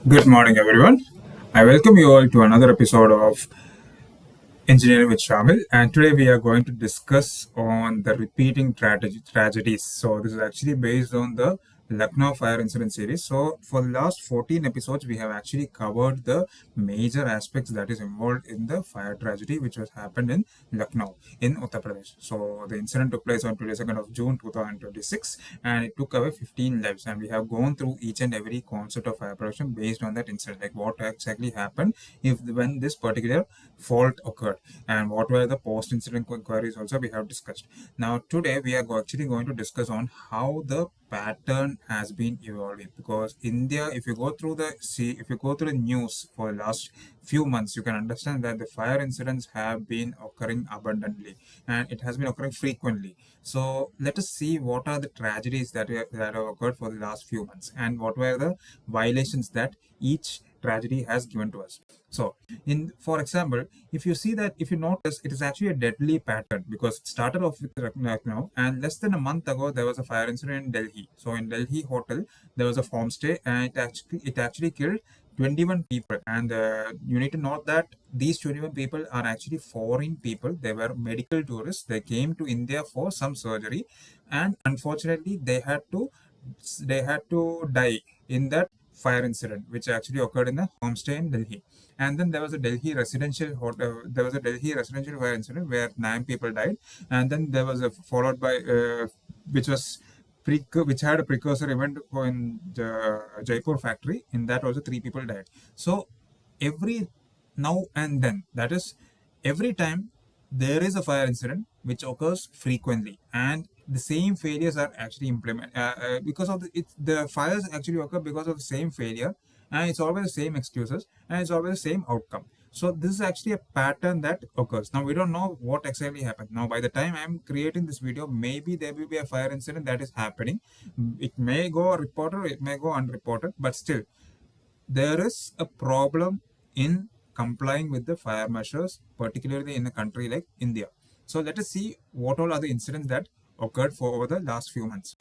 Good morning, everyone. I welcome you all to another episode of Engineering with Shamil, and today we are going to discuss on the repeating tragedies. So this is actually based on the Lucknow fire incident series. So for the last 14 episodes, we have actually covered the major aspects that is involved in the fire tragedy which was happened in Lucknow in Uttar Pradesh. So the incident took place on 22nd of June 2026, and it took away 15 lives. And we have gone through each and every concept of fire protection based on that incident, like what exactly happened if when this particular fault occurred and what were the post-incident inquiries also we have discussed. Now today we are actually going to discuss on how the pattern has been evolving, because India, if you go through the news for the last few months, you can understand that the fire incidents have been occurring abundantly and it has been occurring frequently. So let us see what are the tragedies that have occurred for the last few months and what were the violations that each tragedy has given to us. So in for example, if you notice, it is actually a deadly pattern because it started off with Lucknow, and less than a month ago there was a fire incident in Delhi. So in Delhi hotel there was a homestay, and it actually killed 21 people. And you need to note that these 21 people are actually foreign people. They were medical tourists. They came to India for some surgery, and unfortunately they had to die in that fire incident, which actually occurred in a homestay in Delhi. And then there was a Delhi residential hotel. There was a Delhi residential fire incident where 9 people died, and then there was a followed by which was which had a precursor event in the Jaipur factory. In that also 3 people died. So every now and then, that is, every time there is a fire incident which occurs frequently, and the same failures are actually implemented because of the fires actually occur because of the same failure, and it's always the same excuses, and it's always the same outcome. So this is actually a pattern that occurs. Now we don't know what exactly happened. Now by the time I'm creating this video, maybe there will be a fire incident that is happening. It may go reported, it may go unreported, but still there is a problem in complying with the fire measures, particularly in a country like India. So let us see what all are the incidents that occurred for over the last few months.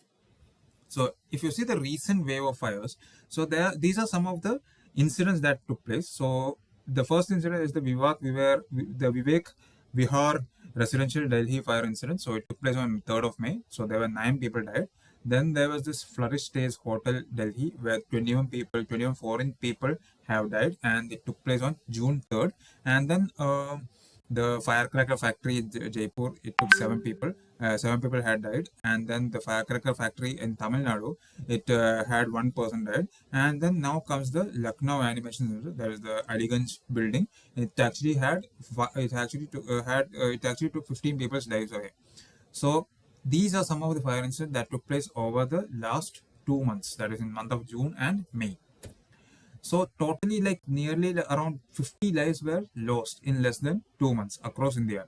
So if you see the recent wave of fires, so these are some of the incidents that took place. So the first incident is the Vivek Vihar residential Delhi fire incident. So it took place on 3rd of May. So there were 9 people died. Then there was this Flourish Stays Hotel Delhi where 21 foreign people have died, and it took place on June 3rd. And then the firecracker factory in Jaipur, it took 7 people. 7 people had died. And then the firecracker factory in Tamil Nadu, it had one person died. And then now comes the Lucknow animation center. There is the Aliganj building. It actually took 15 people's lives away. So these are some of the fire incidents that took place over the last 2 months, that is in month of June and May. So totally, like, nearly around 50 lives were lost in less than 2 months across India.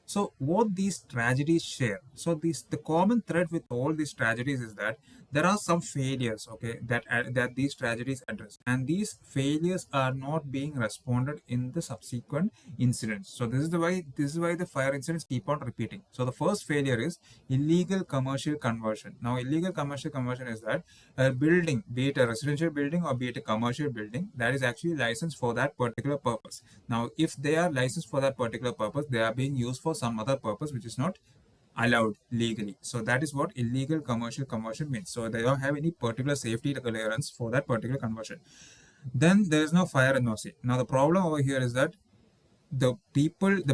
So what these tragedies share? So the common thread with all these tragedies is that there are some failures, okay, that these tragedies address, and these failures are not being responded in the subsequent incidents. So this is why the fire incidents keep on repeating. So the first failure is illegal commercial conversion. Now illegal commercial conversion is that a building, be it a residential building or be it a commercial building, that is actually licensed for that particular purpose. Now, if they are licensed for that particular purpose, they are being used for some other purpose which is not allowed legally. So that is what illegal commercial conversion means. So they don't have any particular safety clearance for that particular conversion. Then there is no fire NOC. Now the problem over here is that the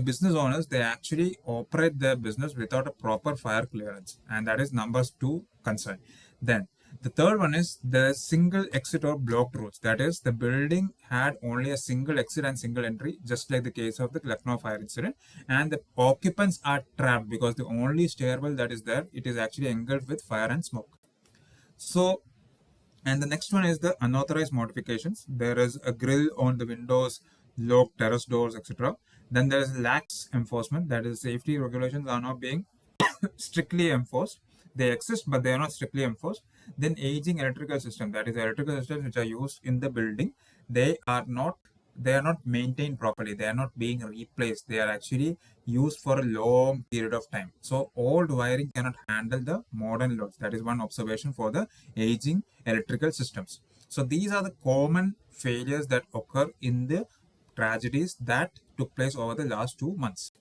business owners, they actually operate their business without a proper fire clearance, and that is numbers 2 concern. Then the third one is the single exit or blocked routes. That is, the building had only a single exit and single entry, just like the case of the Lucknow fire incident, and the occupants are trapped because the only stairwell that is there, it is actually engulfed with fire and smoke. So, and the next one is the unauthorized modifications. There is a grill on the windows, locked terrace doors, etc. Then there is lax enforcement. That is, safety regulations are not being strictly enforced. They exist, but they are not strictly enforced. Then aging electrical system. That is, electrical systems which are used in the building, they are not maintained properly. They are not being replaced. They are actually used for a long period of time. So old wiring cannot handle the modern loads. That is one observation for the aging electrical systems. So these are the common failures that occur in the tragedies that took place over the last 2 months.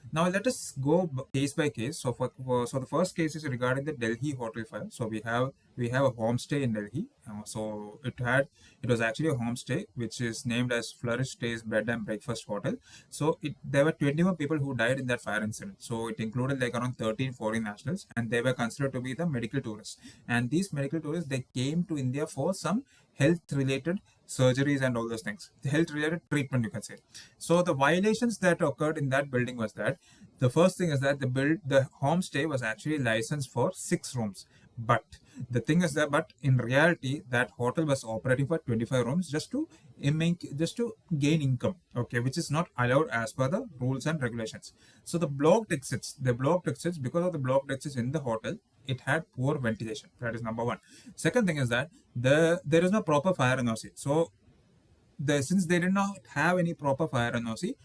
Now let us go case by case. So the first case is regarding the Delhi hotel fire. So we have a homestay in Delhi. So it was actually a homestay which is named as Flourish Stays Bed and Breakfast Hotel. So there were 21 people who died in that fire incident. So it included like around 13 foreign nationals, and they were considered to be the medical tourists. And these medical tourists, they came to India for some health related surgeries and all those things, the health related treatment, you can say. So the violations that occurred in that building was that the first thing is that the homestay was actually licensed for 6 rooms, but the thing is that but in reality that hotel was operating for 25 rooms just to gain income, okay, which is not allowed as per the rules and regulations. So the blocked exits because of the blocked exits in the hotel, it had poor ventilation. That is number one. Second thing is that there is no proper fire NOC. So since they did not have any proper fire NOC,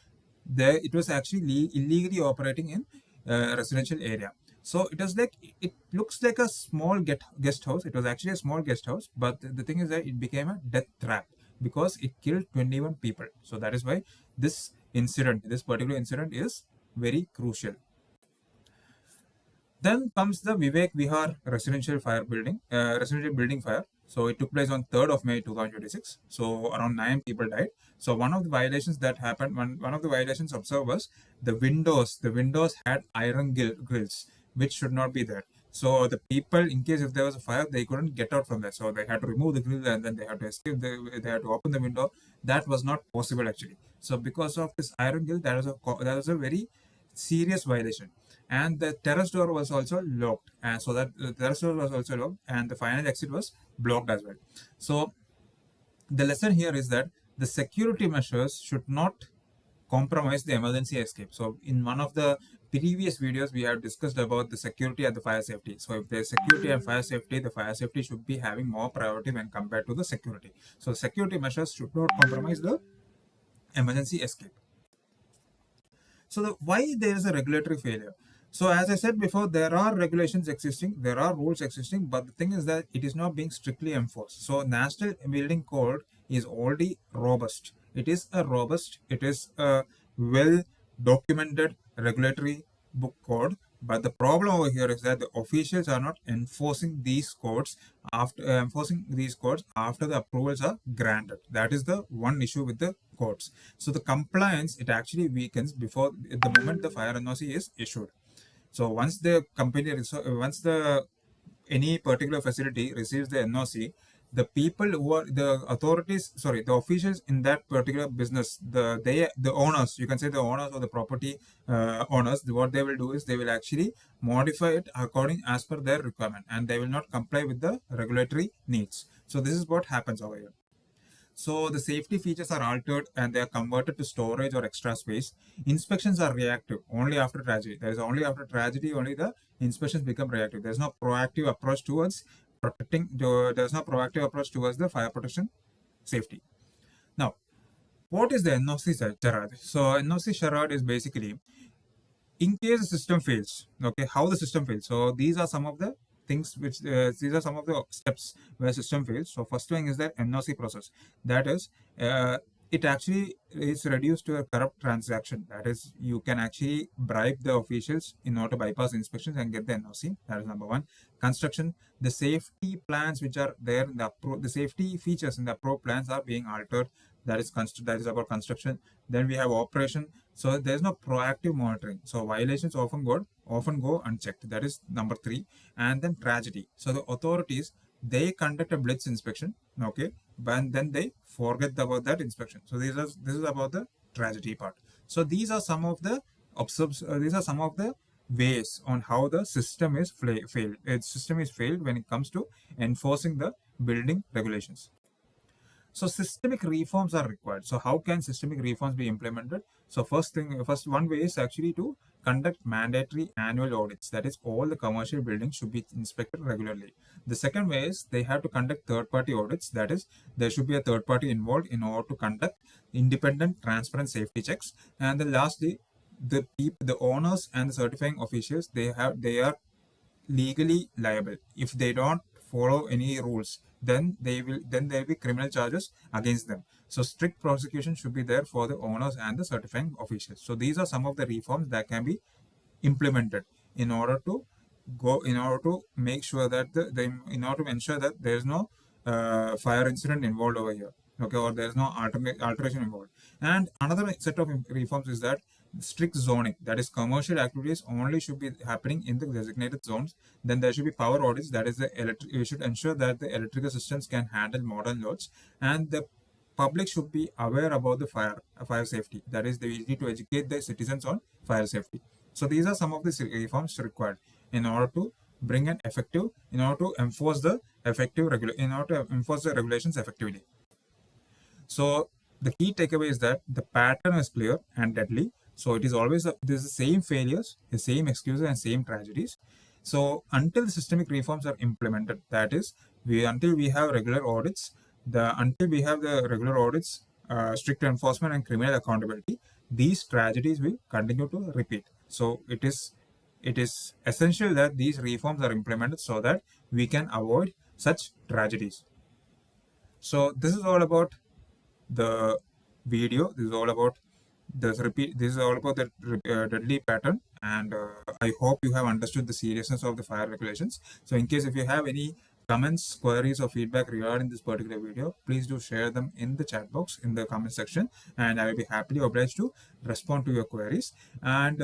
it was actually illegally operating in residential area. So it looks like a small guest house. It was actually a small guest house, but the thing is that it became a death trap because it killed 21 people. So that is why this particular incident is very crucial. Then comes the Vivek Vihar residential building fire. So it took place on 3rd of May 2026. So around 9 people died. So one of the violations that happened, one of the violations observed was the windows. The windows had iron grills, which should not be there. So the people, in case if there was a fire, they couldn't get out from there. So they had to remove the grill and then they had to escape. They had to open the window. That was not possible actually. So because of this iron grill, that was a very serious violation. And the terrace door was also locked, and so that the terrace door was also locked, and the final exit was blocked as well. So the lesson here is that the security measures should not compromise the emergency escape. So in one of the previous videos, we have discussed about the security and the fire safety. So if there's security and fire safety, the fire safety should be having more priority when compared to the security. So security measures should not compromise the emergency escape. So why there is a regulatory failure? So as I said before, there are regulations existing, there are rules existing, but the thing is that it is not being strictly enforced. So National Building Code is already robust. It is a well documented regulatory book code. But the problem over here is that the officials are not enforcing these codes after the approvals are granted. That is the one issue with the codes. So the compliance, it actually weakens before the moment the fire NOC is issued. So once any particular facility receives the NOC, the people who are the officials in that particular business, the owners, you can say the owners or the property owners, what they will do is they will actually modify it according as per their requirement, and they will not comply with the regulatory needs. So this is what happens over here. So the safety features are altered and they are converted to storage or extra space. Inspections are reactive only after tragedy. There is only after tragedy only the inspections become reactive. There's no proactive approach towards the fire protection safety. Now, what is the NOC charade? So NOC charade is basically in case the system fails, okay, how the system fails. So these are some of the steps where system fails. So first thing is the NOC process. That is, it actually is reduced to a corrupt transaction. That is, you can actually bribe the officials in order to bypass inspections and get the NOC. That is number one. Construction, the safety plans which are there in the safety features in the approved plans are being altered. That is about construction. Then we have operation. So there is no proactive monitoring. So violations often go unchecked. That is number 3. And then tragedy. So the authorities, they conduct a blitz inspection, okay, but then they forget about that inspection. So this is about the tragedy part. So these are some of the ways on how the system is failed. Its system is failed when it comes to enforcing the building regulations. So systemic reforms are required. So how can systemic reforms be implemented? So first one way is actually to conduct mandatory annual audits. That is, all the commercial buildings should be inspected regularly. The second way is they have to conduct third-party audits. That is, there should be a third party involved in order to conduct independent, transparent safety checks. And then lastly, the owners and the certifying officials, they are legally liable if they don't follow any rules, then there will be criminal charges against them. So strict prosecution should be there for the owners and the certifying officials. So these are some of the reforms that can be implemented in order to make sure that in order to ensure that there is no fire incident involved over here, okay, or there is no alteration involved. And another set of reforms is that strict zoning, that is commercial activities only should be happening in the designated zones. Then there should be power audits, that is we should ensure that the electrical systems can handle modern loads, and the public should be aware about the fire safety, that is we need to educate the citizens on fire safety. So these are some of the reforms required in order to bring an effective, in order to enforce the regulations effectively. So the key takeaway is that the pattern is clear and deadly. So it is always there's the same failures, the same excuses, and same tragedies. So until the systemic reforms are implemented, that is, until we have regular audits, strict enforcement and criminal accountability, these tragedies will continue to repeat. So it is essential that these reforms are implemented so that we can avoid such tragedies. So this is all about the video. This is all about the deadly pattern, and I hope you have understood the seriousness of the fire regulations. So in case if you have any comments, queries, or feedback regarding this particular video, please do share them in the chat box in the comment section, and I will be happily obliged to respond to your queries. And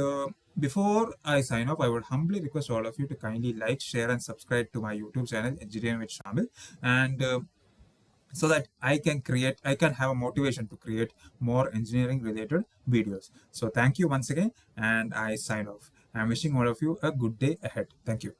before I sign off, I would humbly request all of you to kindly like, share, and subscribe to my YouTube channel, Engineering with Shamil, and so that I can have a motivation to create more engineering related videos. So thank you once again, and I sign off. I'm wishing all of you a good day ahead. Thank you.